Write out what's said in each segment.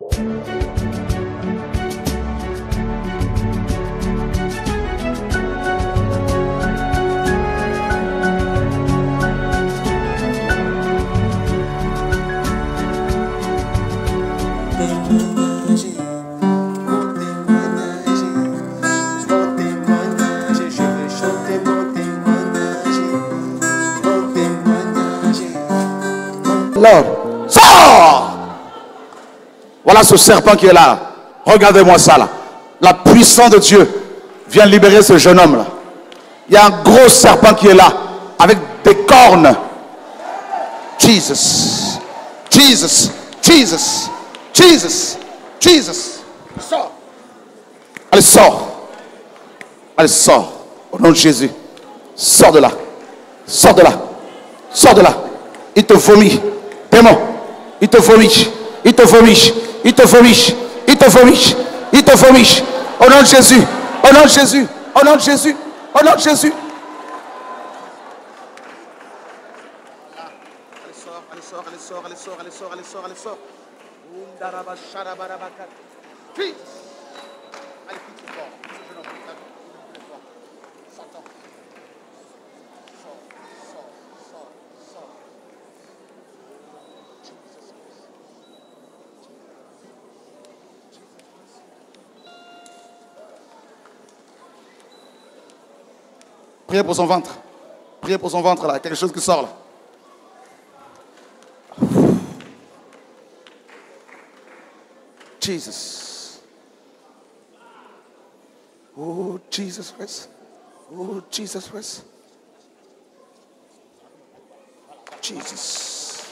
Lord, sors! Voilà ce serpent qui est là. Regardez-moi ça là. La puissance de Dieu vient libérer ce jeune homme là. Il y a un gros serpent qui est là avec des cornes. Jesus, Jesus, Jesus, Jesus, Jesus. Sors. Allez, sors. Allez, sors. Au nom de Jésus. Sors de là. Sors de là. Sors de là. Il te vomit. Démon, il te vomit, il te vomit, il te vomit, il te vomit, il te vomit. Au nom de Jésus, au nom de Jésus, au nom de Jésus, au nom de Jésus. Allez, sors, allez, sors, allez, sors, allez, sors, allez, sors, allez, sors, allez, sors. Puis, allez, quitte le corps. Ce jeune homme, il est fort. Satan. Sors, sors, sors, sors. Priez pour son ventre. Priez pour son ventre là. Quelque chose qui sort là. Jesus. Oh, Jesus Christ. Oh, Jesus Christ. Jesus.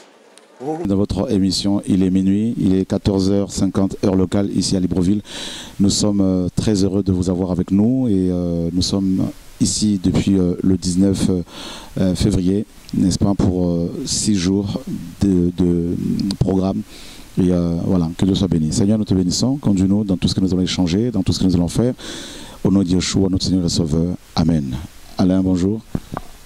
Oh. Dans votre émission, il est minuit, il est 14h50 heure locale ici à Libreville. Nous sommes très heureux de vous avoir avec nous et nous sommes ici depuis le 19 février, n'est-ce pas, pour 6 jours de programme. Et voilà, que Dieu soit béni. Seigneur, nous te bénissons, conduis-nous dans tout ce que nous allons échanger, dans tout ce que nous allons faire. Au nom de Yeshua, notre Seigneur et Sauveur. Amen. Alain, bonjour.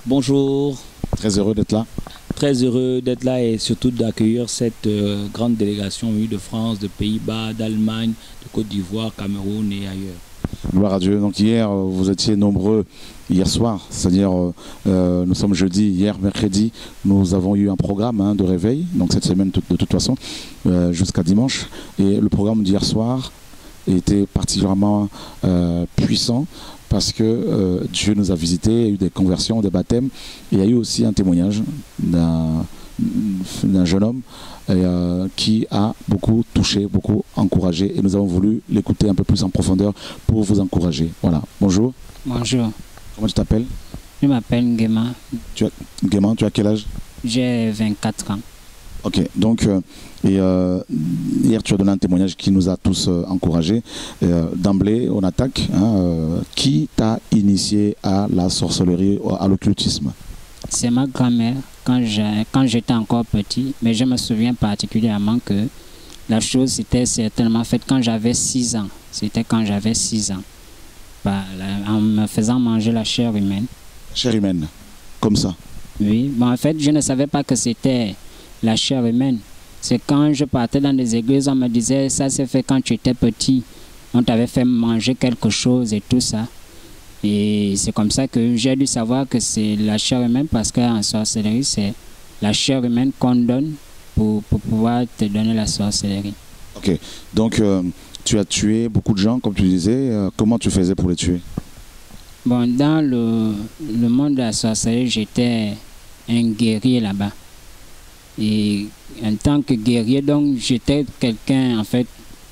Bonjour. Très heureux d'être là. Très heureux d'être là et surtout d'accueillir cette grande délégation venue de France, de Pays-Bas, d'Allemagne, de Côte d'Ivoire, Cameroun et ailleurs. Gloire à Dieu. Donc hier, vous étiez nombreux hier soir, c'est-à-dire nous sommes jeudi, hier mercredi, nous avons eu un programme de réveil, donc cette semaine de toute façon, jusqu'à dimanche. Et le programme d'hier soir était particulièrement puissant parce que Dieu nous a visités, il y a eu des conversions, des baptêmes, et il y a eu aussi un témoignage d'un jeune homme qui a beaucoup touché, beaucoup encouragé, et nous avons voulu l'écouter un peu plus en profondeur pour vous encourager. Voilà. Bonjour. Bonjour. Comment tu t'appelles? Je m'appelle Nguema. Nguema, tu as quel âge? J'ai 24 ans. Ok, donc hier tu as donné un témoignage qui nous a tous encouragés. D'emblée, on attaque. Qui t'a initié à la sorcellerie, à l'occultisme? C'est ma grand-mère quand j'étais encore petit, mais je me souviens particulièrement que la chose s'était certainement faite quand j'avais 6 ans. C'était quand j'avais 6 ans. En me faisant manger la chair humaine. Chair humaine, comme ça? Oui, bon, en fait, je ne savais pas que c'était la chair humaine. C'est quand je partais dans des églises, on me disait, ça s'est fait quand tu étais petit. On t'avait fait manger quelque chose et tout ça. Et c'est comme ça que j'ai dû savoir que c'est la chair humaine, parce qu'en sorcellerie, c'est la chair humaine qu'on donne pour pouvoir te donner la sorcellerie. Ok, donc tu as tué beaucoup de gens, comme tu disais. Comment tu faisais pour les tuer? Bon, dans le monde de la sorcellerie, j'étais un guerrier là-bas. Et en tant que guerrier, donc j'étais quelqu'un, en fait,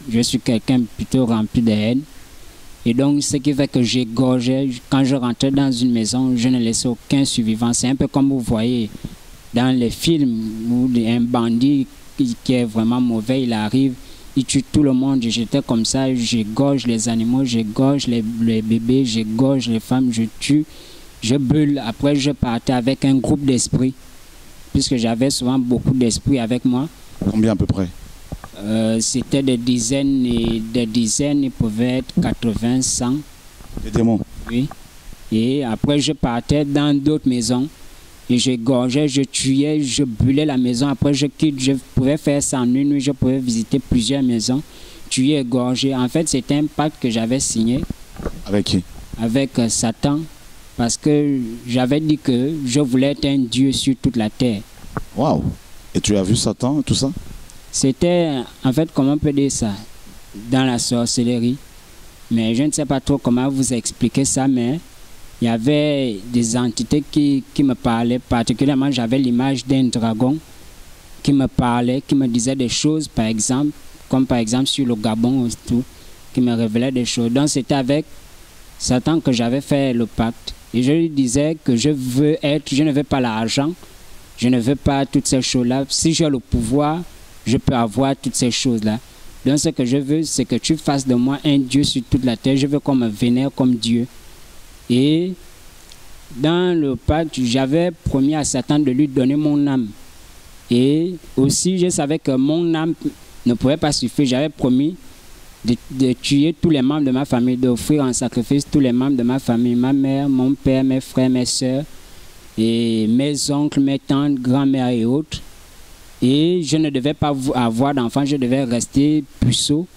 je suis quelqu'un plutôt rempli de haine. Et donc, ce qui fait que j'égorgeais, quand je rentrais dans une maison, je ne laissais aucun survivant. C'est un peu comme vous voyez dans les films où un bandit qui est vraiment mauvais, il arrive, il tue tout le monde. J'étais comme ça, j'égorge les animaux, j'égorge les bébés, j'égorge les femmes, je tue, je brûle. Après, je partais avec un groupe d'esprits, puisque j'avais souvent beaucoup d'esprits avec moi. Combien à peu près? C'était des dizaines, ils pouvaient être 80, 100. Des démons? Oui. Et après, je partais dans d'autres maisons Et je gorgeais, je tuais, je brûlais la maison. Après, je pouvais faire ça en une nuit, je pouvais visiter plusieurs maisons, tuer, égorger. En fait, c'était un pacte que j'avais signé. Avec qui? Avec Satan. Parce que j'avais dit que je voulais être un Dieu sur toute la terre. Waouh! Et tu as vu Satan, tout ça? C'était, en fait, comment on peut dire ça? Dans la sorcellerie. Mais je ne sais pas trop comment vous expliquer ça, mais il y avait des entités qui me parlaient. Particulièrement, j'avais l'image d'un dragon qui me parlait, qui me disait des choses, par exemple, comme par exemple sur le Gabon, tout, qui me révélait des choses. Donc, c'était avec Satan que j'avais fait le pacte. Et je lui disais que je ne veux pas l'argent, je ne veux pas toutes ces choses-là. Si j'ai le pouvoir, je peux avoir toutes ces choses-là. Donc ce que je veux, c'est que tu fasses de moi un Dieu sur toute la terre. Je veux qu'on me vénère comme Dieu. Et dans le pacte, j'avais promis à Satan de lui donner mon âme. Et aussi, je savais que mon âme ne pouvait pas suffire. J'avais promis de tuer tous les membres de ma famille, d'offrir en sacrifice tous les membres de ma famille, ma mère, mon père, mes frères, mes soeurs, et mes oncles, mes tantes, grand-mères et autres. Et je ne devais pas avoir d'enfants, je devais rester puceau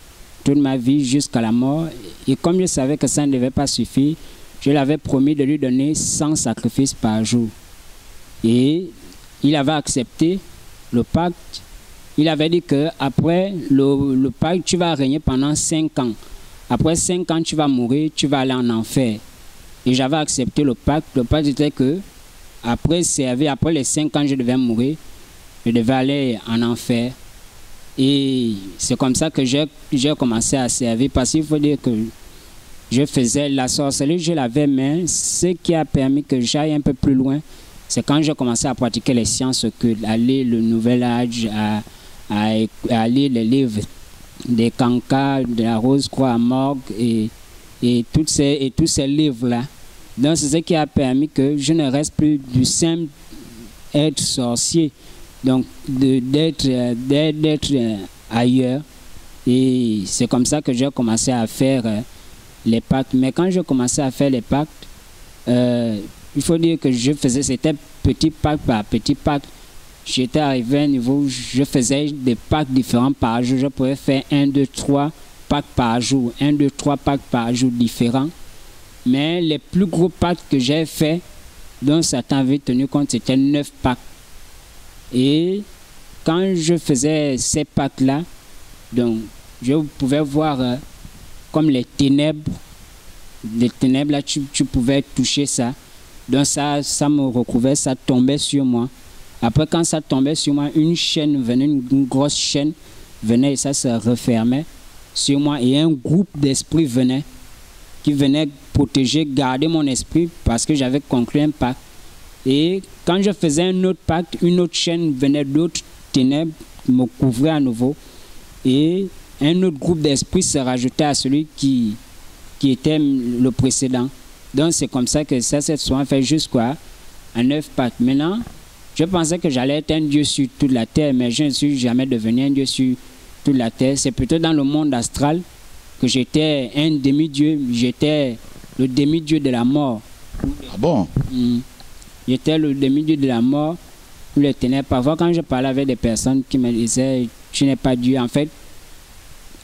toute ma vie jusqu'à la mort. Et comme je savais que ça ne devait pas suffire, je l'avais promis de lui donner 100 sacrifices par jour. Et il avait accepté le pacte. Il avait dit qu'après le pacte, tu vas régner pendant 5 ans. Après 5 ans, tu vas mourir, tu vas aller en enfer. Et j'avais accepté le pacte. Le pacte était que après les 5 ans, je devais mourir. Je devais aller en enfer. Et c'est comme ça que j'ai commencé à servir. Parce qu'il faut dire que je faisais la sorcellerie, je l'avais, mais ce qui a permis que j'aille un peu plus loin, c'est quand j'ai commencé à pratiquer les sciences occultes, à lire le Nouvel Âge, à lire les livres des Cancas, de la Rose-Croix à Morgue et tous ces livres-là. Donc c'est ce qui a permis que je ne reste plus du simple être sorcier, donc d'être ailleurs. Et c'est comme ça que j'ai commencé à faire les pactes. Mais quand j'ai commencé à faire les pactes, il faut dire que c'était petit pacte par petit pacte. J'étais arrivé à un niveau où je faisais des pactes différents par jour. Je pouvais faire 1, 2, 3 pactes par jour. 1, 2, 3 pactes par jour différents. Mais les plus gros pactes que j'ai faits, dont Satan avait tenu compte, c'était 9 pactes. Et quand je faisais ces pactes-là, donc je pouvais voir comme les ténèbres. Les ténèbres, là, tu pouvais toucher ça. Donc ça me recouvrait, ça tombait sur moi. Après, quand ça tombait sur moi, une chaîne venait, une grosse chaîne venait et ça se refermait sur moi. Et un groupe d'esprits venait, qui venait protéger, garder mon esprit parce que j'avais conclu un pacte. Et quand je faisais un autre pacte, une autre chaîne venait d'autres ténèbres, me couvrait à nouveau. Et un autre groupe d'esprits se rajoutait à celui qui était le précédent. Donc c'est comme ça que ça s'est souvent fait jusqu'à 9 pactes. Maintenant, je pensais que j'allais être un Dieu sur toute la terre, mais je ne suis jamais devenu un Dieu sur toute la terre. C'est plutôt dans le monde astral que j'étais un demi-dieu. J'étais le demi-dieu de la mort. Ah bon? J'étais le demi-dieu de la mort ou les ténèbres. Parfois, quand je parlais avec des personnes qui me disaient « tu n'es pas Dieu », en fait,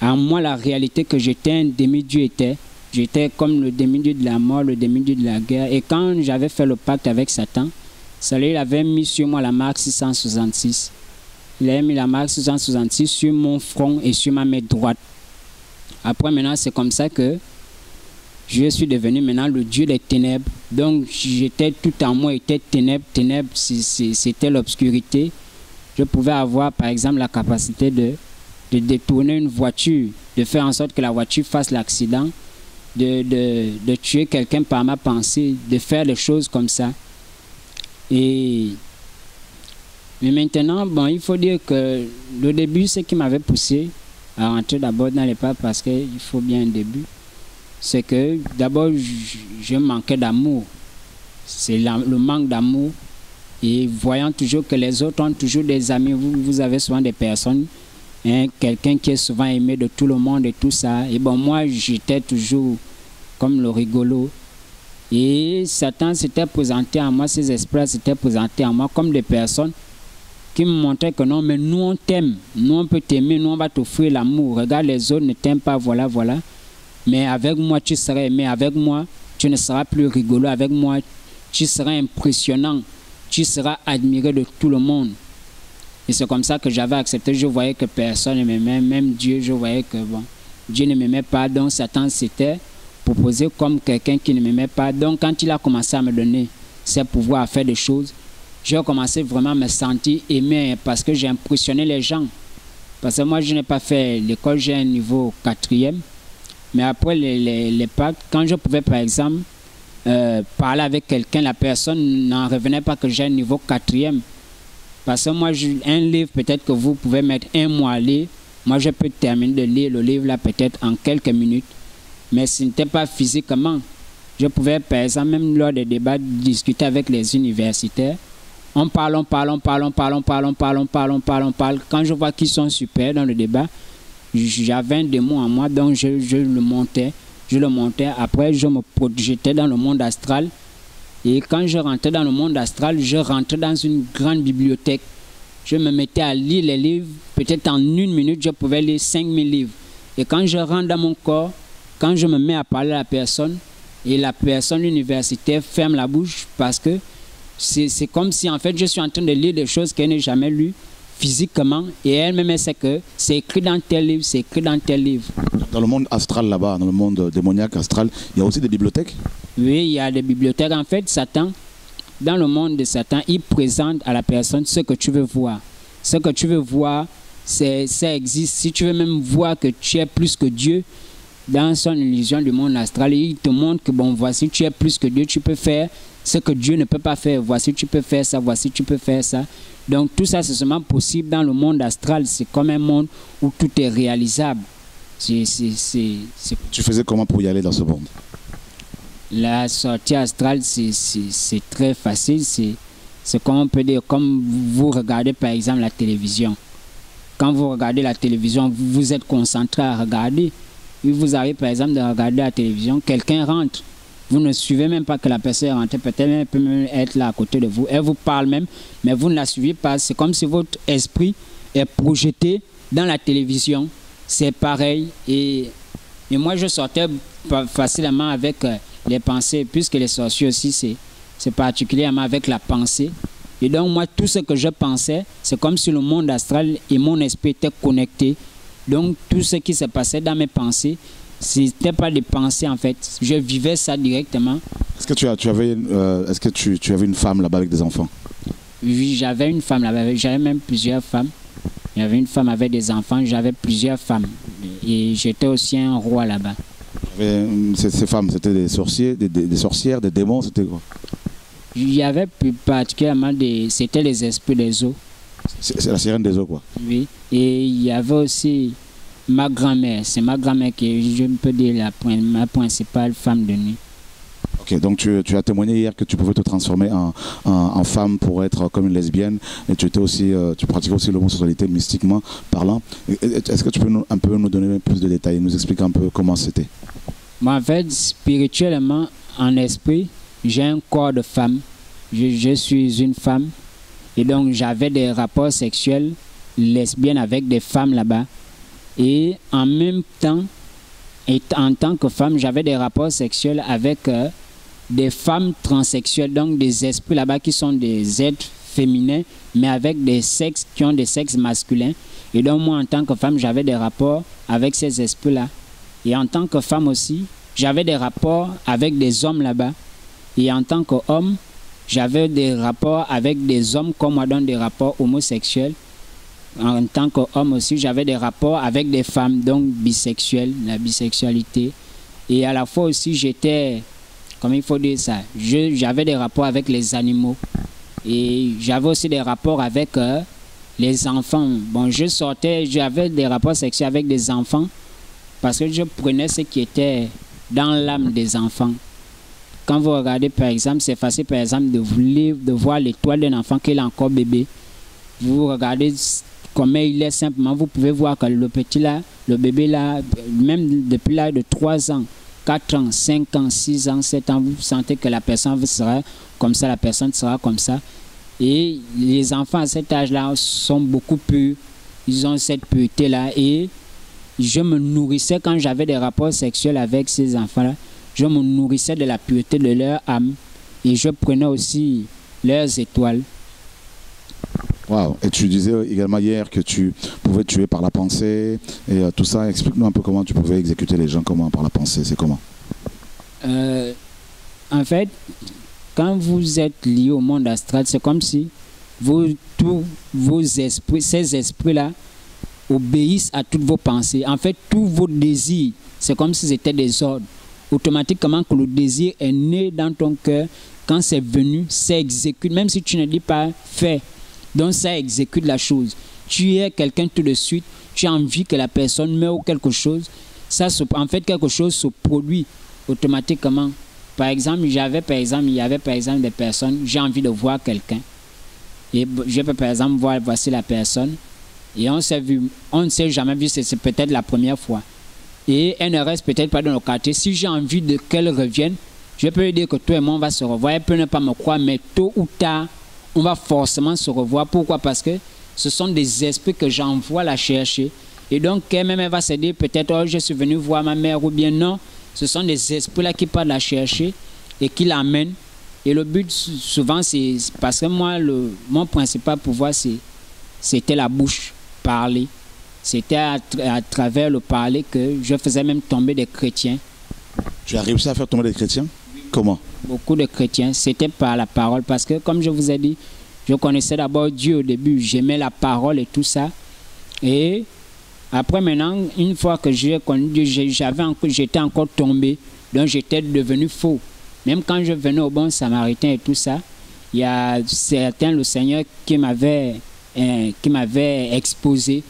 en moi, la réalité que j'étais un demi-dieu était, j'étais comme le demi-dieu de la mort, le demi-dieu de la guerre. Et quand j'avais fait le pacte avec Satan, il avait mis sur moi la marque 666. Il avait mis la marque 666 sur mon front et sur ma main droite. Après, maintenant, c'est comme ça que je suis devenu maintenant le Dieu des ténèbres. Donc, j'étais tout en moi, était ténèbres. Ténèbres, c'était l'obscurité. Je pouvais avoir, par exemple, la capacité de détourner une voiture, de faire en sorte que la voiture fasse l'accident, de tuer quelqu'un par ma pensée, de faire des choses comme ça. Mais maintenant, bon, il faut dire que le début, ce qui m'avait poussé à rentrer d'abord dans les pas, parce qu'il faut bien un début, c'est que d'abord, je manquais d'amour. C'est le manque d'amour. Et voyant toujours que les autres ont toujours des amis, vous avez souvent des personnes, hein, quelqu'un qui est souvent aimé de tout le monde et tout ça. Et bon, moi, j'étais toujours comme le rigolo. Et Satan s'était présenté à moi, ces esprits s'étaient présentés à moi comme des personnes qui me montraient que non, mais nous on t'aime, nous on peut t'aimer, nous on va t'offrir l'amour. Regarde, les autres ne t'aiment pas, voilà, voilà. Mais avec moi, tu seras aimé, avec moi, tu ne seras plus rigolo, avec moi, tu seras impressionnant, tu seras admiré de tout le monde. Et c'est comme ça que j'avais accepté. Je voyais que personne ne m'aimait, même Dieu, je voyais que bon, Dieu ne m'aimait pas, donc Satan s'était proposé comme quelqu'un qui ne m'aimait pas. Donc quand il a commencé à me donner ses pouvoirs à faire des choses, j'ai commencé vraiment à me sentir aimé parce que j'ai impressionné les gens. Parce que moi, je n'ai pas fait l'école, j'ai un niveau 4e. Mais après les pactes, quand je pouvais par exemple parler avec quelqu'un, la personne n'en revenait pas que j'ai un niveau 4e. Parce que moi, un livre, peut-être que vous pouvez mettre un mois à lire. Moi, je peux terminer de lire le livre là peut-être en quelques minutes. Mais ce n'était pas physiquement. Je pouvais, par exemple, même lors des débats, discuter avec les universitaires. On parle. Quand je vois qu'ils sont super dans le débat, j'avais un démon en moi, donc je le montais. Après, je me projetais dans le monde astral. Et quand je rentrais dans le monde astral, je rentrais dans une grande bibliothèque. Je me mettais à lire les livres. Peut-être en 1 minute, je pouvais lire 5000 livres. Et quand je rentre dans mon corps, quand je me mets à parler à la personne, et la personne universitaire ferme la bouche parce que c'est comme si en fait je suis en train de lire des choses qu'elle n'a jamais lues physiquement. Et elle-même sait que c'est écrit dans tel livre, c'est écrit dans tel livre. Dans le monde astral là-bas, dans le monde démoniaque astral, il y a aussi des bibliothèques? Oui, il y a des bibliothèques. En fait, Satan, dans le monde de Satan, il présente à la personne ce que tu veux voir. Ce que tu veux voir, ça existe. Si tu veux même voir que tu es plus que Dieu, dans son illusion du monde astral, il te montre que bon, voici, tu es plus que Dieu, tu peux faire ce que Dieu ne peut pas faire. Voici, tu peux faire ça, voici, tu peux faire ça. Donc tout ça, c'est seulement possible dans le monde astral. C'est comme un monde où tout est réalisable. Tu faisais comment pour y aller dans ce monde? La sortie astrale, c'est très facile. C'est comme on peut dire, comme vous regardez par exemple la télévision. Quand vous regardez la télévision, vous êtes concentré à regarder. Il vous arrive par exemple de regarder la télévision, quelqu'un rentre. Vous ne suivez même pas que la personne est rentrée. Peut-être elle peut même être là à côté de vous. Elle vous parle même, mais vous ne la suivez pas. C'est comme si votre esprit est projeté dans la télévision. C'est pareil. Et moi, je sortais facilement avec les pensées, puisque les sorciers aussi, c'est particulièrement avec la pensée. Et donc, moi, tout ce que je pensais, c'est comme si le monde astral et mon esprit étaient connectés. Donc, tout ce qui se passait dans mes pensées, ce n'était pas des pensées, en fait. Je vivais ça directement. Est-ce que tu avais une femme là-bas avec des enfants? Oui, j'avais une femme là-bas. J'avais même plusieurs femmes. Il y avait une femme avec des enfants. J'avais plusieurs femmes. Et j'étais aussi un roi là-bas. Ces femmes, c'était des sorciers, des sorcières, des démons, c'était quoi? Il y avait plus particulièrement c'était les esprits des eaux. C'est la sirène des eaux, quoi. Oui. Et il y avait aussi ma grand-mère. C'est ma grand-mère qui, je peux dire, ma principale femme de nuit. Ok, donc tu as témoigné hier que tu pouvais te transformer en femme pour être comme une lesbienne, et tu pratiquais aussi l'homosexualité mystiquement parlant. Est-ce que tu peux un peu nous donner plus de détails, nous expliquer un peu comment c'était? Moi, en fait, spirituellement, en esprit, j'ai un corps de femme. Je suis une femme. Et donc, j'avais des rapports sexuels lesbiennes avec des femmes là-bas. Et en même temps, en tant que femme, j'avais des rapports sexuels avec des femmes transsexuelles, donc des esprits là-bas qui sont des êtres féminins, mais avec des sexes qui ont des sexes masculins. Et donc, moi, en tant que femme, j'avais des rapports avec ces esprits-là. Et en tant que femme aussi, j'avais des rapports avec des hommes là-bas. Et en tant qu'homme, j'avais des rapports avec des hommes comme moi, donc des rapports homosexuels. En tant qu'homme aussi, j'avais des rapports avec des femmes, donc bisexuelles, la bisexualité. Et à la fois aussi, j'étais, comment il faut dire ça, j'avais des rapports avec les animaux. Et j'avais aussi des rapports avec les enfants. Bon, j'avais des rapports sexuels avec des enfants parce que je prenais ce qui était dans l'âme des enfants. Quand vous regardez, par exemple, c'est facile, par exemple, de voir l'étoile d'un enfant qui est encore bébé. Vous regardez comment il est simplement, vous pouvez voir que le petit là, le bébé là, même depuis l'âge de 3 ans, 4 ans, 5 ans, 6 ans, 7 ans, vous sentez que la personne sera comme ça, la personne sera comme ça. Et les enfants à cet âge-là sont beaucoup plus, ils ont cette pureté-là. Et je me nourrissais, quand j'avais des rapports sexuels avec ces enfants-là, je me nourrissais de la pureté de leur âme. Et je prenais aussi leurs étoiles. Wow. Et tu disais également hier que tu pouvais tuer par la pensée et tout ça. Explique-nous un peu comment tu pouvais exécuter les gens, comment par la pensée, c'est comment? En fait, quand vous êtes lié au monde astral, c'est comme si tous vos esprits, ces esprits-là, obéissent à toutes vos pensées. En fait, tous vos désirs, c'est comme si c'était des ordres. Automatiquement, que le désir est né dans ton cœur, quand c'est venu, ça exécute, même si tu ne dis pas fait. Donc ça exécute la chose. Tu es quelqu'un tout de suite, tu as envie que la personne meure ou quelque chose. En fait, quelque chose se produit automatiquement. Par exemple, il y avait par exemple des personnes, j'ai envie de voir quelqu'un. Et je peux par exemple voir, voici la personne. Et on ne s'est jamais vu, c'est peut-être la première fois. Et elle ne reste peut-être pas dans le quartier. Si j'ai envie qu'elle revienne, je peux lui dire que toi et moi on va se revoir. Elle peut ne pas me croire, mais tôt ou tard, on va forcément se revoir. Pourquoi? Parce que ce sont des esprits que j'envoie la chercher. Et donc, elle-même, elle va se dire peut-être, oh, je suis venu voir ma mère, ou bien non. Ce sont des esprits-là qui partent la chercher et qui l'amènent. Et le but, souvent, c'est parce que moi, mon principal pouvoir, c'était la bouche, parler. C'était à travers le parler que je faisais même tomber des chrétiens. Tu as réussi à faire tomber des chrétiens? Comment? Beaucoup de chrétiens, c'était par la parole. Parce que, comme je vous ai dit, je connaissais d'abord Dieu au début. J'aimais la parole et tout ça. Et après, maintenant, une fois que j'ai connu Dieu, j'étais encore tombé. Donc, j'étais devenu faux. Même quand je venais au bon samaritain et tout ça, il y a certains, le Seigneur, qui m'avait exposé.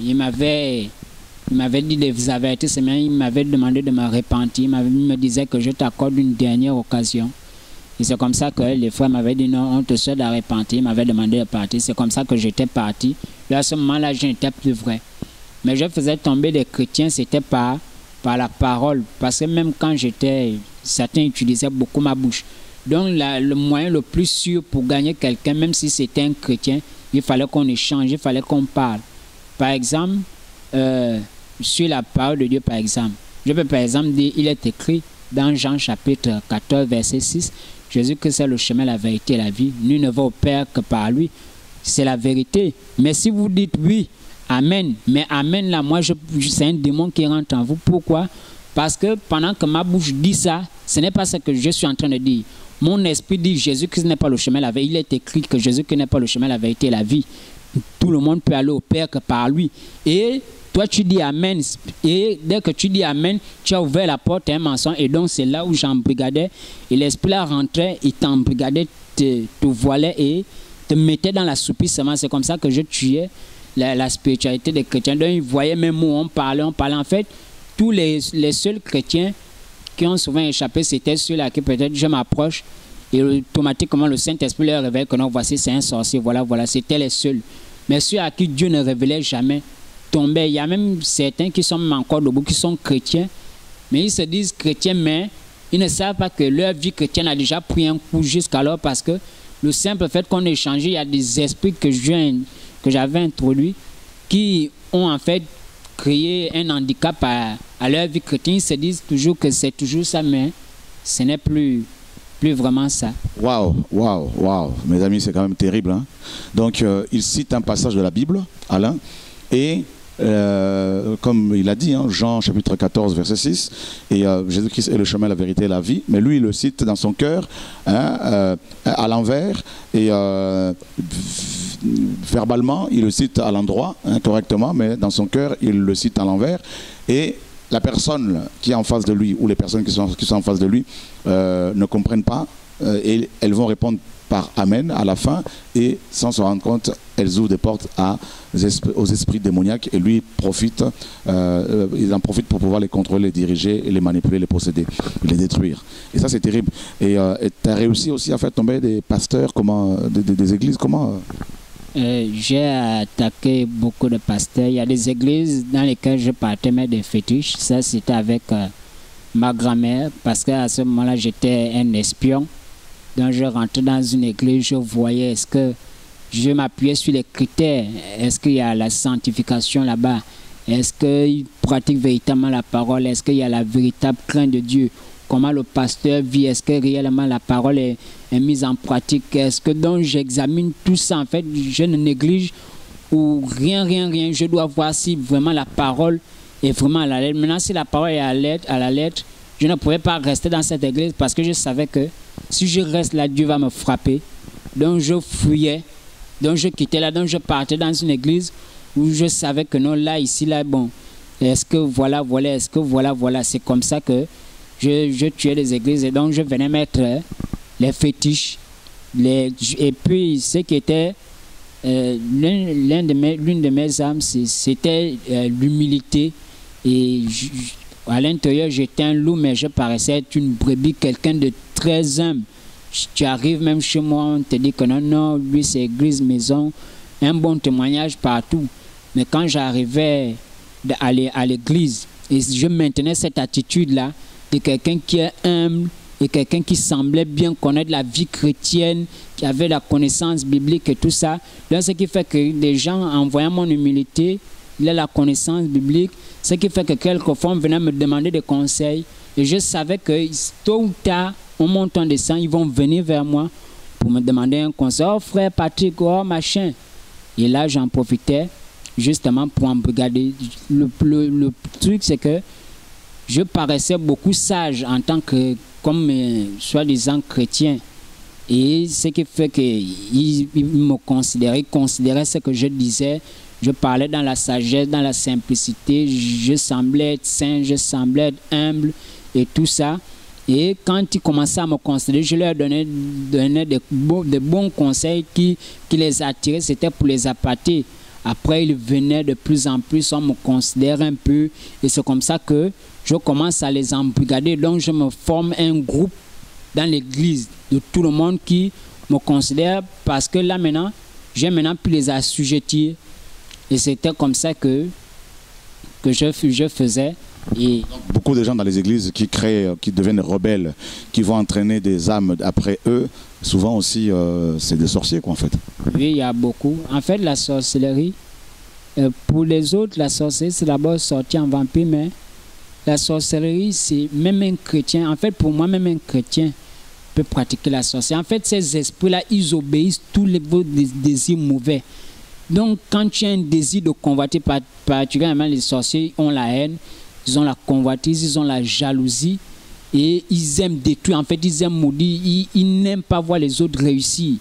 Il m'avait dit des avertissements, il m'avait demandé de me repentir. Il me disait que je t'accorde une dernière occasion. Et c'est comme ça que les frères m'avaient dit non, on te souhaite de repentir. Il m'avait demandé de partir. C'est comme ça que j'étais parti. Et à ce moment-là, je n'étais plus vrai. Mais je faisais tomber des chrétiens, c'était par la parole. Parce que même quand certains utilisaient beaucoup ma bouche. Donc le moyen le plus sûr pour gagner quelqu'un, même si c'était un chrétien, il fallait qu'on échange, il fallait qu'on parle. Par exemple, sur la parole de Dieu, par exemple, je peux par exemple dire, il est écrit dans Jean chapitre 14, verset 6, Jésus-Christ c'est le chemin, la vérité et la vie. Nul ne va au Père que par lui. C'est la vérité. Mais si vous dites oui, Amen. Mais Amen, là, moi, c'est un démon qui rentre en vous. Pourquoi? Parce que pendant que ma bouche dit ça, ce n'est pas ce que je suis en train de dire. Mon esprit dit Jésus-Christ n'est pas le chemin, la vérité. Il est écrit que Jésus-Christ n'est pas le chemin, la vérité et la vie. Tout le monde peut aller au Père que par lui. Et toi, tu dis Amen. Et dès que tu dis Amen, tu as ouvert la porte à un mensonge. Et donc, c'est là où j'embrigadais. Et l'esprit là rentrait, il t'embrigadait, te voilait et te mettait dans la soupissement. C'est comme ça que je tuais la spiritualité des chrétiens. Donc, ils voyaient même où on parlait. En fait, tous les seuls chrétiens qui ont souvent échappé, c'était ceux-là qui peut-être je m'approche et automatiquement le Saint-Esprit leur révèle que non, voici, c'est un sorcier. Voilà, c'était les seuls. Mais ceux à qui Dieu ne révélait jamais tombaient. Il y a même certains qui sont même encore debout, qui sont chrétiens, mais ils se disent chrétiens, mais ils ne savent pas que leur vie chrétienne a déjà pris un coup jusqu'alors parce que le simple fait qu'on échange, il y a des esprits que j'avais introduits qui ont en fait créé un handicap à leur vie chrétienne. Ils se disent toujours que c'est toujours ça, mais ce n'est plus vraiment ça. Waouh. Mes amis, c'est quand même terrible. Hein? Donc, il cite un passage de la Bible, Alain, et comme il a dit, hein, Jean chapitre 14, verset 6, et Jésus-Christ est le chemin, la vérité et la vie, mais lui, il le cite dans son cœur, hein, à l'envers, et verbalement, il le cite à l'endroit, hein, correctement, mais dans son cœur, il le cite à l'envers, et la personne qui est en face de lui, ou les personnes qui sont en face de lui, ne comprennent pas, et elles vont répondre par Amen à la fin, et sans se rendre compte, elles ouvrent des portes aux esprits démoniaques, et lui il en profite pour pouvoir les contrôler, les diriger, les manipuler, les posséder, les détruire. Et ça, c'est terrible. Et tu as réussi aussi à faire tomber des pasteurs, des églises, comment j'ai attaqué beaucoup de pasteurs. Il y a des églises dans lesquelles je partais mettre des fétiches. Ça, c'était avec ma grand-mère, parce qu'à ce moment-là, j'étais un espion. Donc, je rentrais dans une église, je voyais, est-ce que je m'appuyais sur les critères, est-ce qu'il y a la sanctification là-bas, est-ce qu'il pratique véritablement la parole, est-ce qu'il y a la véritable crainte de Dieu, comment le pasteur vit, est-ce que réellement la parole est mise en pratique, est-ce que donc j'examine tout ça, en fait, je ne néglige ou rien, je dois voir si vraiment la parole est vraiment à la lettre. Maintenant, si la parole est à la lettre, je ne pouvais pas rester dans cette église parce que je savais que si je reste là, Dieu va me frapper. Donc je fuyais, donc je quittais là, donc je partais dans une église où je savais que non, là, ici, là, bon, est-ce que voilà, est-ce que voilà, c'est comme ça que je tuais les églises et donc je venais mettre les fétiches, et puis ce qui était l'une de mes âmes, c'était l'humilité, et à l'intérieur j'étais un loup, mais je paraissais être une brebis, quelqu'un de très humble. Tu arrives même chez moi, on te dit que non, lui c'est église, maison, un bon témoignage partout. Mais quand j'arrivais à l'église et je maintenais cette attitude-là de quelqu'un qui est humble et quelqu'un qui semblait bien connaître la vie chrétienne, qui avait la connaissance biblique et tout ça, donc ce qui fait que des gens, en voyant mon humilité, il a la connaissance biblique, ce qui fait que quelquefois on venait me demander des conseils et je savais que tôt ou tard, au montant de sang, ils vont venir vers moi pour me demander un conseil. Oh frère Patrick, oh machin. Et là, j'en profitais justement pour embrigader. Le truc, c'est que je paraissais beaucoup sage en tant que, comme soi-disant chrétien. Et ce qui fait qu'ils me considéraient ce que je disais. Je parlais dans la sagesse, dans la simplicité. Je semblais être saint, je semblais être humble et tout ça. Et quand ils commençaient à me considérer, je leur donnais de bons conseils qui les attiraient. C'était pour les appâter. Après, ils venaient de plus en plus, on me considère un peu. Et c'est comme ça que je commence à les embrigader. Donc, je me forme un groupe dans l'église de tout le monde qui me considère. Parce que là, maintenant, j'ai maintenant pu les assujettir. Et c'était comme ça que je faisais. Et beaucoup de gens dans les églises qui créent, qui deviennent rebelles, qui vont entraîner des âmes après eux, souvent aussi c'est des sorciers quoi en fait. Oui, il y a beaucoup. En fait, la sorcellerie, pour les autres, la sorcellerie c'est d'abord sorti en vampire, mais la sorcellerie c'est même un chrétien. En fait, pour moi, même un chrétien peut pratiquer la sorcellerie. En fait, ces esprits-là, ils obéissent tous les désirs mauvais. Donc, quand tu as un désir de convoiter, particulièrement les sorciers ont la haine, ils ont la convoitise, ils ont la jalousie et ils aiment détruire. En fait, ils aiment maudire, ils n'aiment pas voir les autres réussir.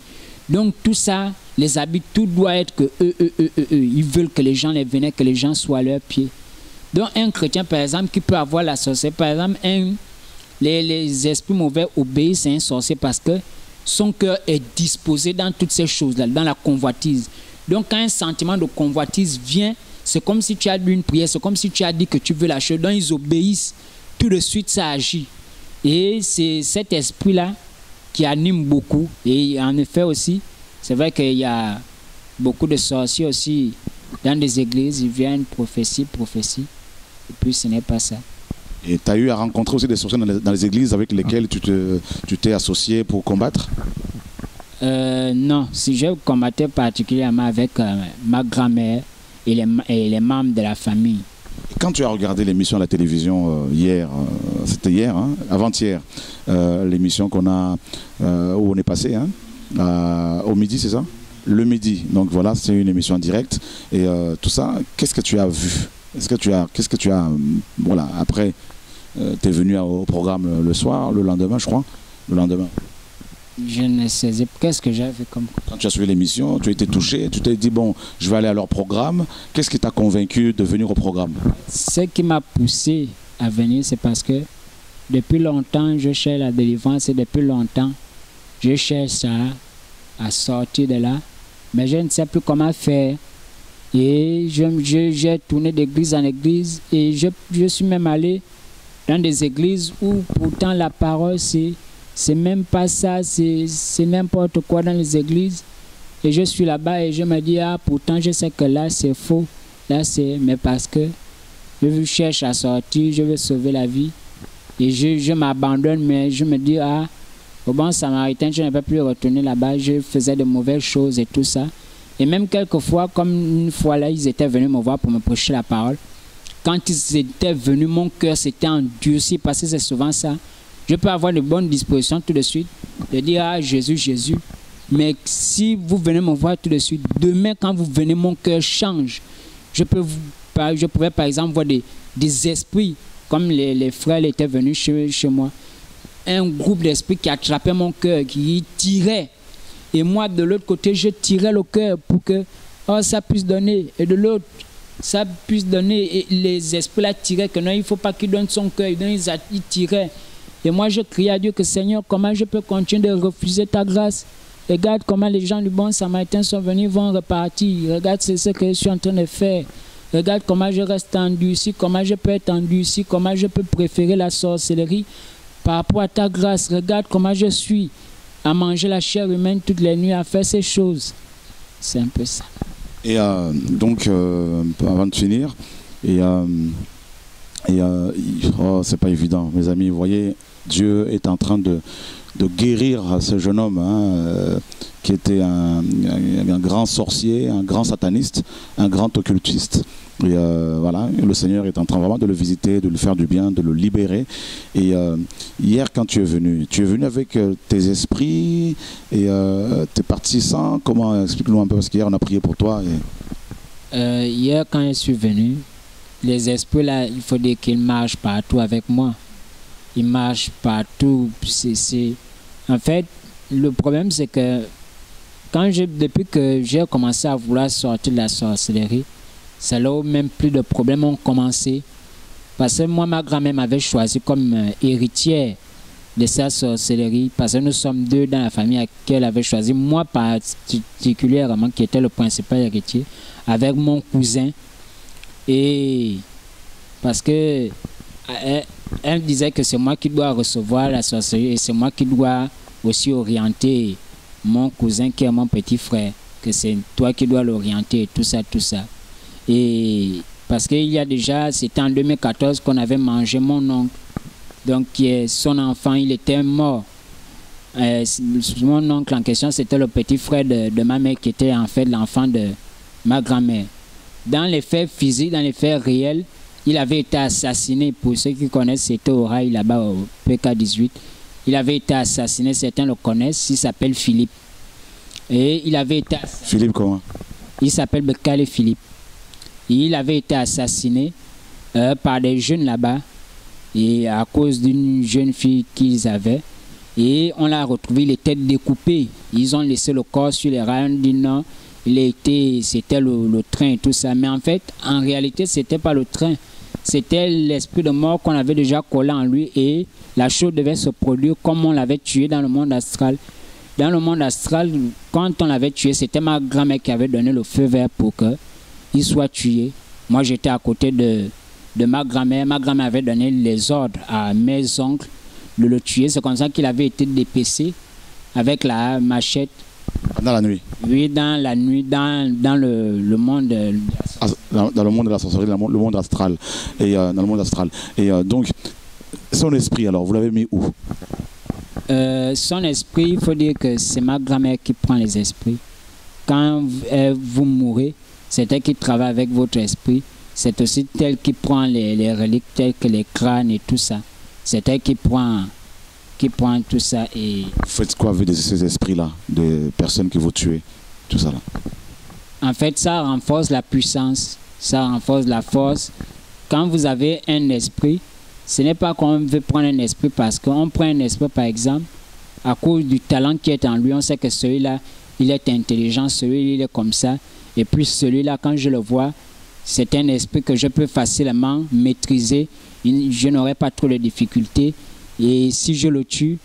Donc tout ça les habite, tout doit être que eux. Ils veulent que les gens les vénèrent, que les gens soient à leurs pieds. Donc un chrétien, par exemple, qui peut avoir la sorcellerie, par exemple, les esprits mauvais obéissent à un sorcier parce que son cœur est disposé dans toutes ces choses-là, dans la convoitise. Donc quand un sentiment de convoitise vient, c'est comme si tu as lu une prière, c'est comme si tu as dit que tu veux la chose. Donc ils obéissent, tout de suite ça agit. Et c'est cet esprit-là qui anime beaucoup. Et en effet aussi, c'est vrai qu'il y a beaucoup de sorciers aussi dans des églises, ils viennent prophétie. Et puis ce n'est pas ça. Et tu as eu à rencontrer aussi des sorciers dans les églises avec lesquelles tu t'es associé pour combattre? Non, si je combattais particulièrement avec ma grand-mère et les membres de la famille. Quand tu as regardé l'émission à la télévision hier, c'était hier, hein, avant-hier, l'émission qu'on a, où on est passé, hein, au midi, c'est ça? Le midi, donc voilà, c'est une émission en direct. Et tout ça, qu'est-ce que tu as vu? Qu'est-ce que tu as, voilà, après, tu es venu au programme le soir, le lendemain, je crois, le lendemain. Je ne sais pas. Qu'est-ce que j'avais comme... Quand tu as suivi l'émission, tu as été touché, tu t'es dit, bon, je vais aller à leur programme. Qu'est-ce qui t'a convaincu de venir au programme? Ce qui m'a poussé à venir, c'est parce que depuis longtemps, je cherche la délivrance et depuis longtemps, je cherche à sortir de là. Mais je ne sais plus comment faire. Et j'ai tourné d'église en église et je suis même allé dans des églises où pourtant la parole, c'est même pas ça, c'est n'importe quoi dans les églises. Et je suis là-bas et je me dis, ah, pourtant je sais que là c'est faux. Là c'est, mais parce que je cherche à sortir, je veux sauver la vie. Et je m'abandonne, mais je me dis, ah, au bon samaritain, je n'ai pas pu retourner là-bas, je faisais de mauvaises choses et tout ça. Et même quelquefois, comme une fois là, ils étaient venus me voir pour me prêcher la parole. Quand ils étaient venus, mon cœur s'était endurci, parce que c'est souvent ça. Je peux avoir de bonnes dispositions tout de suite, de dire, ah, Jésus, Jésus. Mais si vous venez me voir tout de suite, demain, quand vous venez, mon cœur change. Je pouvais par exemple voir des esprits, comme les frères étaient venus chez moi. Un groupe d'esprits qui attrapait mon cœur, qui tirait. Et moi, de l'autre côté, je tirais le cœur pour que ça puisse donner. Et de l'autre, ça puisse donner. Et les esprits là tiraient que non, il ne faut pas qu'il donne son cœur. Ils tiraient. Et moi, je criais à Dieu que Seigneur, comment je peux continuer de refuser ta grâce? Regarde comment les gens du bon samaritain sont venus, vont repartir. Regarde ce que je suis en train de faire. Regarde comment je reste endurci, comment je peux être endurci, comment je peux préférer la sorcellerie par rapport à ta grâce. Regarde comment je suis à manger la chair humaine toutes les nuits, à faire ces choses. C'est un peu ça. Et donc, avant de finir, c'est pas évident, mes amis. Vous voyez, Dieu est en train de guérir ce jeune homme qui était un grand sorcier, un grand sataniste, un grand occultiste. Et voilà, le Seigneur est en train vraiment de le visiter, de lui faire du bien, de le libérer. Et hier, quand tu es venu avec tes esprits et tes partisans. Comment, explique-nous un peu, parce qu'hier on a prié pour toi. Hier, quand je suis venu, les esprits là, il faut dire qu'ils marchent partout avec moi. Ils marchent partout. En fait, le problème c'est que depuis que j'ai commencé à vouloir sortir de la sorcellerie, c'est là où même plus de problèmes ont commencé. Parce que moi, ma grand-mère m'avait choisi comme héritière de sa sorcellerie. Parce que nous sommes deux dans la famille à laquelle elle avait choisi. Moi particulièrement, qui était le principal héritier, avec mon cousin. Et parce que elle disait que c'est moi qui dois recevoir la sorcellerie et c'est moi qui dois aussi orienter mon cousin qui est mon petit frère, que c'est toi qui dois l'orienter et tout ça, tout ça. Et parce qu'il y a déjà, c'était en 2014 qu'on avait mangé mon oncle, donc qui est son enfant, il était mort. Mon oncle en question, c'était le petit frère de ma mère qui était en fait l'enfant de ma grand-mère. Dans les faits physiques, dans les faits réels, il avait été assassiné. Pour ceux qui connaissent, c'était au rail là-bas au PK18. Il avait été assassiné, certains le connaissent, il s'appelle Philippe. Et il avait été assassiné. Philippe comment? Il s'appelle Bekale Philippe. Il avait été assassiné par des jeunes là-bas, et à cause d'une jeune fille qu'ils avaient. Et on l'a retrouvé, il était découpé. Ils ont laissé le corps sur les rails, on dit non, c'était le train et tout ça. Mais en fait, en réalité, c'était pas le train. C'était l'esprit de mort qu'on avait déjà collé en lui et la chose devait se produire comme on l'avait tué dans le monde astral. Dans le monde astral, quand on l'avait tué, c'était ma grand-mère qui avait donné le feu vert pour qu'il soit tué. Moi, j'étais à côté de ma grand-mère. Ma grand-mère avait donné les ordres à mes oncles de le tuer. C'est comme ça qu'il avait été dépecé avec la machette. Dans la nuit? Oui, dans la nuit, dans le monde. Dans le monde de la sorcellerie, le monde astral. Et dans le monde astral. Et donc, son esprit, alors, vous l'avez mis où? Son esprit, il faut dire que c'est ma grand-mère qui prend les esprits. Quand vous mourrez, c'est elle qui travaille avec votre esprit. C'est aussi elle qui prend les reliques telles que les crânes et tout ça. C'est elle qui prend tout ça. Et vous faites quoi avec ces esprits-là, des personnes que vous tuez, tout ça là? En fait, ça renforce la puissance, ça renforce la force. Quand vous avez un esprit, ce n'est pas qu'on veut prendre un esprit parce qu'on prend un esprit, par exemple, à cause du talent qui est en lui. On sait que celui-là, il est intelligent, celui-là, il est comme ça. Et puis celui-là, quand je le vois, c'est un esprit que je peux facilement maîtriser. Je n'aurai pas trop de difficultés. Et si je le tue,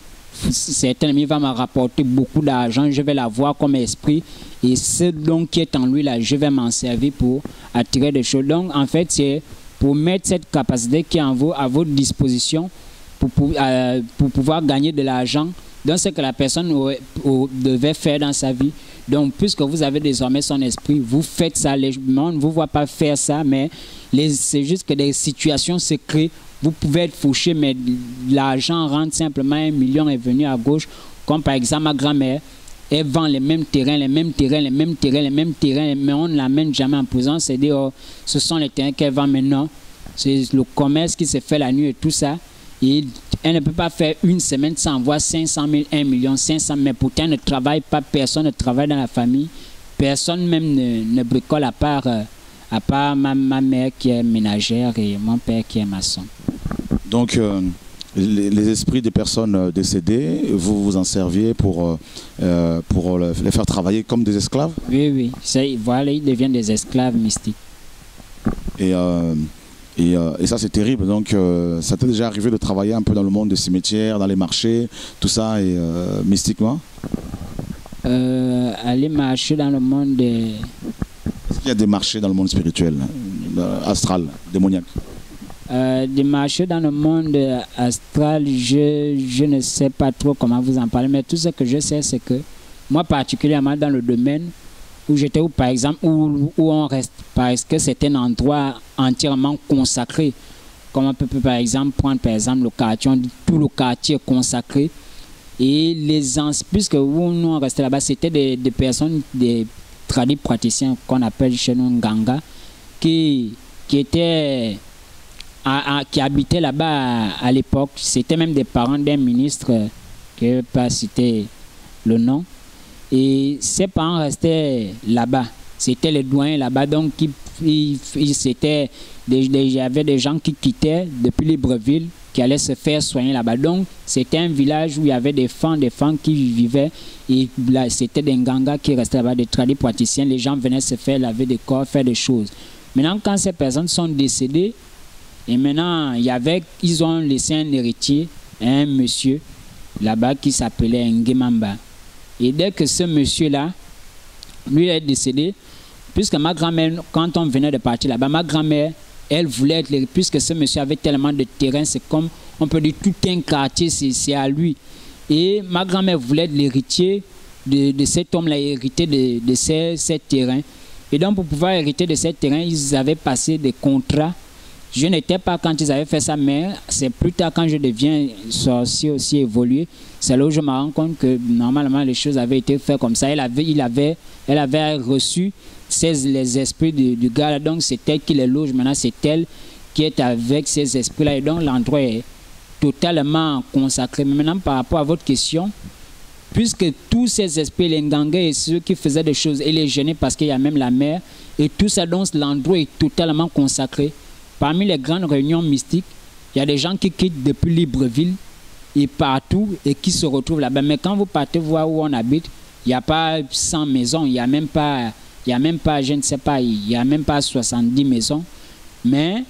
cet ennemi va me rapporter beaucoup d'argent. Je vais l'avoir comme esprit. Et ce don qui est en lui, là, je vais m'en servir pour attirer des choses. Donc, en fait, c'est pour mettre cette capacité qui est en vous à votre disposition pour pouvoir gagner de l'argent Donc, ce que la personne devait faire dans sa vie. Donc, puisque vous avez désormais son esprit, vous faites ça. Les gens ne vous voient pas faire ça, mais c'est juste que des situations se créent. Vous pouvez être fauché, mais l'argent rentre simplement, 1 million est venu à gauche. Comme par exemple ma grand-mère, elle vend les mêmes terrains, mais on ne l'amène jamais en prison. C'est-à-dire, oh, ce sont les terrains qu'elle vend maintenant. C'est le commerce qui se fait la nuit et tout ça. Et elle ne peut pas faire une semaine sans avoir 500 000, 1 million, 500 000. Mais pourtant, elle ne travaille pas, personne ne travaille dans la famille. Personne même ne bricole à part ma mère qui est ménagère et mon père qui est maçon. Donc, les esprits des personnes décédées, vous vous en serviez pour les faire travailler comme des esclaves? Oui. Voilà, ils deviennent des esclaves mystiques. Et ça, c'est terrible. Donc, ça t'est déjà arrivé de travailler un peu dans le monde des cimetières, dans les marchés, tout ça, et mystiquement? Aller marcher dans le monde des... Est-ce qu'il y a des marchés dans le monde spirituel, astral, démoniaque? Des marchés dans le monde astral, je ne sais pas trop comment vous en parler, mais tout ce que je sais, c'est que moi, particulièrement dans le domaine où j'étais, par exemple, où on reste, parce que c'est un endroit entièrement consacré. Comme on peut par exemple prendre par exemple le quartier, on dit tout le quartier est consacré. Et puisque nous on restait là-bas, c'était des personnes, des tradis praticiens qu'on appelle chez nous Nganga, qui habitaient là-bas à l'époque. C'était même des parents d'un ministre, qui ne vais pas citer le nom. Et ses parents restaient là-bas. C'était les doyens là-bas. Donc, il y avait des gens qui quittaient depuis Libreville, qui allaient se faire soigner là-bas. Donc, c'était un village où il y avait des femmes qui vivaient. Et là, c'était des Ngangas qui restaient là-bas, des tradis praticiens. Les gens venaient se faire laver des corps, faire des choses. Maintenant, quand ces personnes sont décédées, et maintenant, ils ont laissé un héritier, un monsieur, là-bas, qui s'appelait Nguemamba. Et dès que ce monsieur-là, lui est décédé, puisque ma grand-mère, quand on venait de partir là-bas, ma grand-mère, elle voulait être, puisque ce monsieur avait tellement de terrain, c'est comme, on peut dire, tout un quartier, c'est à lui. Et ma grand-mère voulait être l'héritier de cet homme-là, hériter de ces terrains. Et donc, pour pouvoir hériter de ces terrains, ils avaient passé des contrats. Je n'étais pas quand ils avaient fait ça, mais c'est plus tard quand je deviens sorcier aussi évolué. C'est là où je me rends compte que normalement les choses avaient été faites comme ça. Elle avait reçu les esprits du gars. Donc c'est elle qui les loge. Maintenant c'est elle qui est avec ces esprits-là. Et donc l'endroit est totalement consacré. Mais maintenant par rapport à votre question, puisque tous ces esprits, les Nganga et ceux qui faisaient des choses, et les gênaient parce qu'il y a même la mer, et tout ça, donc l'endroit est totalement consacré. Parmi les grandes réunions mystiques, il y a des gens qui quittent depuis Libreville et partout et qui se retrouvent là-bas. Mais quand vous partez voir où on habite, il n'y a pas 100 maisons, il n'y a même pas, je ne sais pas, il n'y a même pas 70 maisons. Mais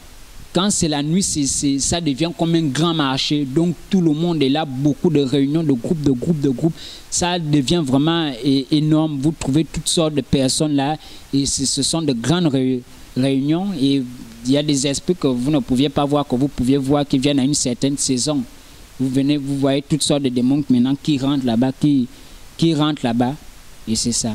quand c'est la nuit, ça devient comme un grand marché. Donc tout le monde est là, beaucoup de réunions, de groupes. Ça devient vraiment énorme. Vous trouvez toutes sortes de personnes là et ce sont de grandes réunions et il y a des esprits que vous ne pouviez pas voir, que vous pouviez voir qui viennent à une certaine saison. Vous voyez toutes sortes de démons maintenant qui rentrent là-bas, qui rentrent là-bas, et c'est ça.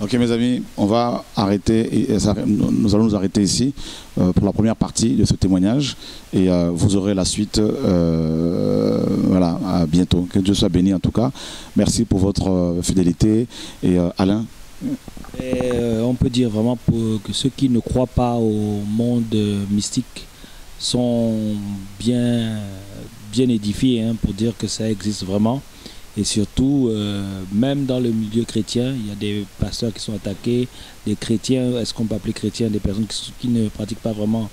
Ok mes amis, on va arrêter, nous allons nous arrêter ici pour la première partie de ce témoignage et vous aurez la suite, voilà, à bientôt. Que Dieu soit béni en tout cas. Merci pour votre fidélité et Alain. On peut dire vraiment que ceux qui ne croient pas au monde mystique sont bien édifiés pour dire que ça existe vraiment. Et surtout, même dans le milieu chrétien, il y a des pasteurs qui sont attaqués, des chrétiens, est-ce qu'on peut appeler chrétiens, des personnes qui ne pratiquent pas vraiment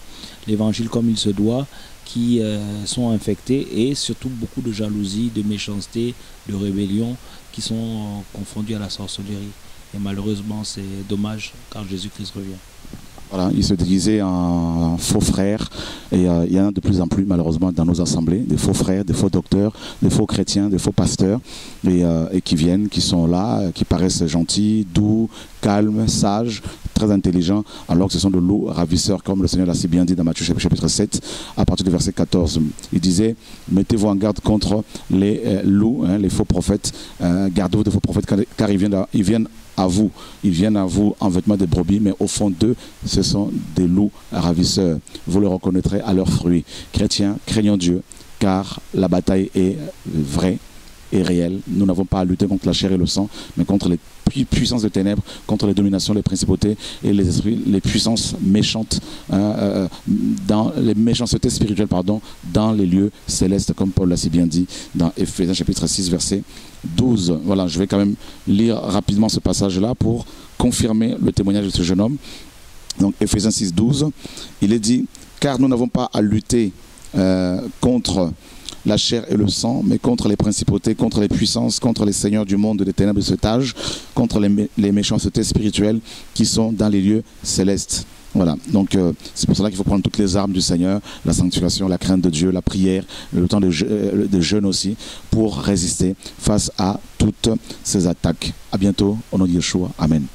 l'évangile comme il se doit, qui sont infectés, et surtout beaucoup de jalousie, de méchanceté, de rébellion, qui sont confondus à la sorcellerie. Et malheureusement, c'est dommage quand Jésus-Christ revient. Voilà, ils se déguisaient en faux frères et il y en a de plus en plus malheureusement dans nos assemblées, des faux frères, des faux docteurs, des faux chrétiens, des faux pasteurs et qui viennent, qui sont là, qui paraissent gentils, doux, calmes, sages, très intelligents, alors que ce sont de loups ravisseurs, comme le Seigneur l'a si bien dit dans Matthieu chapitre 7, à partir du verset 14. Il disait, mettez-vous en garde contre les loups, hein, les faux prophètes, gardez-vous des faux prophètes car ils viennent à vous. Ils viennent à vous en vêtements de brebis, mais au fond d'eux, ce sont des loups ravisseurs. Vous les reconnaîtrez à leurs fruits. Chrétiens, craignons Dieu, car la bataille est vraie et réelle. Nous n'avons pas à lutter contre la chair et le sang, mais contre les puissances de ténèbres, contre les dominations, les principautés et les esprits, les puissances méchantes, dans les méchancetés spirituelles, pardon, dans les lieux célestes, comme Paul l'a si bien dit dans Éphésiens chapitre 6, verset 12. Voilà, je vais quand même lire rapidement ce passage-là pour confirmer le témoignage de ce jeune homme. Donc Éphésiens 6, 12, il est dit, car nous n'avons pas à lutter contre la chair et le sang, mais contre les principautés, contre les puissances, contre les seigneurs du monde des ténèbres de cet âge, contre les méchancetés spirituelles qui sont dans les lieux célestes. Voilà, donc c'est pour cela qu'il faut prendre toutes les armes du Seigneur, la sanctification, la crainte de Dieu, la prière, le temps de jeûne aussi, pour résister face à toutes ces attaques. À bientôt, au nom de Yeshua. Amen.